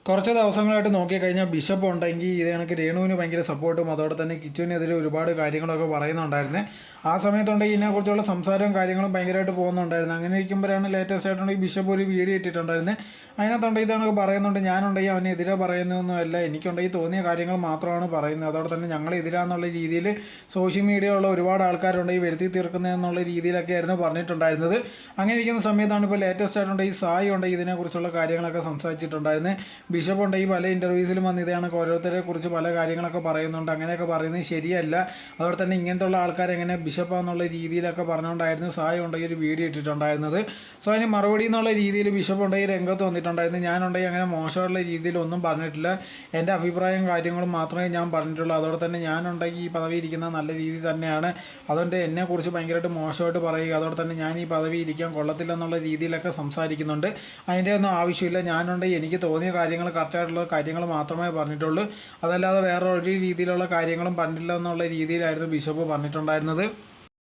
കുറച്ച് ദിവസങ്ങളായിട്ട് നോക്കിക്കഴിഞ്ഞാൽ ബിഷപ്പ് ഉണ്ടെങ്കിൽ ഇത് കണക്ക് രേണുവിന് ഭയങ്കര സപ്പോർട്ടും അതോടെ തന്നെ കിച്ചുവിനെതിരെ ഒരുപാട് കാര്യങ്ങളൊക്കെ പറയുന്നുണ്ടായിരുന്നു. ആ സമയത്തുണ്ടെങ്കിൽ ഇതിനെക്കുറിച്ചുള്ള സംസാരവും കാര്യങ്ങളും ഭയങ്കരമായിട്ട് പോകുന്നുണ്ടായിരുന്നു. അങ്ങനെ ഇരിക്കുമ്പോഴാണ് ലേറ്റസ്റ്റ് ആയിട്ടുണ്ടെങ്കിൽ ബിഷപ്പ് ഒരു വീഡിയോ ഇട്ടിട്ടുണ്ടായിരുന്നത്. അതിനകത്തുണ്ടെങ്കിൽ ഇതാണ് പറയുന്നുണ്ട്, ഞാനുണ്ടെങ്കിൽ അവനെതിരെ പറയുന്നതൊന്നുമല്ല, എനിക്കുണ്ടെങ്കിൽ തോന്നിയ കാര്യങ്ങൾ മാത്രമാണ് പറയുന്നത്. അതോടെ തന്നെ ഞങ്ങളെതിരാന്നുള്ള രീതിയിൽ സോഷ്യൽ മീഡിയയിലുള്ള ഒരുപാട് ആൾക്കാരുണ്ടെങ്കിൽ വരുത്തി തീർക്കുന്നതെന്നുള്ള രീതിയിലൊക്കെ ആയിരുന്നു പറഞ്ഞിട്ടുണ്ടായിരുന്നത്. അങ്ങനെ ഇരിക്കുന്ന സമയത്താണ് ഇപ്പോൾ ലേറ്റസ്റ്റ് ആയിട്ടുണ്ടെങ്കിൽ സായി ഉണ്ടെങ്കിൽ ഇതിനെക്കുറിച്ചുള്ള കാര്യങ്ങളൊക്കെ സംസാരിച്ചിട്ടുണ്ടായിരുന്നത്. ബിഷപ്പ് ഉണ്ടെങ്കിൽ പല ഇൻ്റർവ്യൂസിലും വന്ന് ഇതാണ് ഓരോരുത്തരെ കുറിച്ച് പല കാര്യങ്ങളൊക്കെ പറയുന്നുണ്ട്. അങ്ങനെയൊക്കെ പറയുന്നത് ശരിയല്ല. അതുപോലെ തന്നെ ഇങ്ങനത്തുള്ള ആൾക്കാർ എങ്ങനെ ബിഷപ്പാന്നുള്ള രീതിയിലൊക്കെ പറഞ്ഞുകൊണ്ടായിരുന്നു സായി ഉണ്ടെങ്കിൽ ഒരു വീഡിയോ ഇട്ടിട്ടുണ്ടായിരുന്നത്. സോ അതിന് മറുപടി എന്നുള്ള രീതിയിൽ ബിഷപ്പ് ഉണ്ടെങ്കിൽ രംഗത്ത് വന്നിട്ടുണ്ടായിരുന്നു. ഞാനുണ്ടെങ്കിൽ അങ്ങനെ മോശമുള്ള രീതിയിലൊന്നും പറഞ്ഞിട്ടില്ല, എൻ്റെ അഭിപ്രായം കാര്യങ്ങളും മാത്രമേ ഞാൻ പറഞ്ഞിട്ടുള്ളൂ. അതോടെ തന്നെ ഞാനുണ്ടെങ്കിൽ ഈ പദവി ഇരിക്കുന്ന നല്ല രീതി തന്നെയാണ്, അതുകൊണ്ട് എന്നെക്കുറിച്ച് ഭയങ്കരമായിട്ട് മോശമായിട്ട് പറയുക, അതോടെ തന്നെ ഞാൻ ഈ പദവി ഇരിക്കാൻ കൊള്ളത്തില്ലെന്നുള്ള രീതിയിലൊക്കെ സംസാരിക്കുന്നുണ്ട്. അതിൻ്റെ ഒന്നും ആവശ്യമില്ല. ഞാനുണ്ടെങ്കിൽ എനിക്ക് തോന്നിയ കാര്യങ്ങൾ കറക്റ്റായിട്ടുള്ള കാര്യങ്ങൾ മാത്രമേ പറഞ്ഞിട്ടുള്ളൂ, അതല്ലാതെ വേറെ ഒരു രീതിയിലുള്ള കാര്യങ്ങളും പറഞ്ഞില്ല എന്നുള്ള രീതിയിലായിരുന്നു ബിഷപ്പ് പറഞ്ഞിട്ടുണ്ടായിരുന്നത്.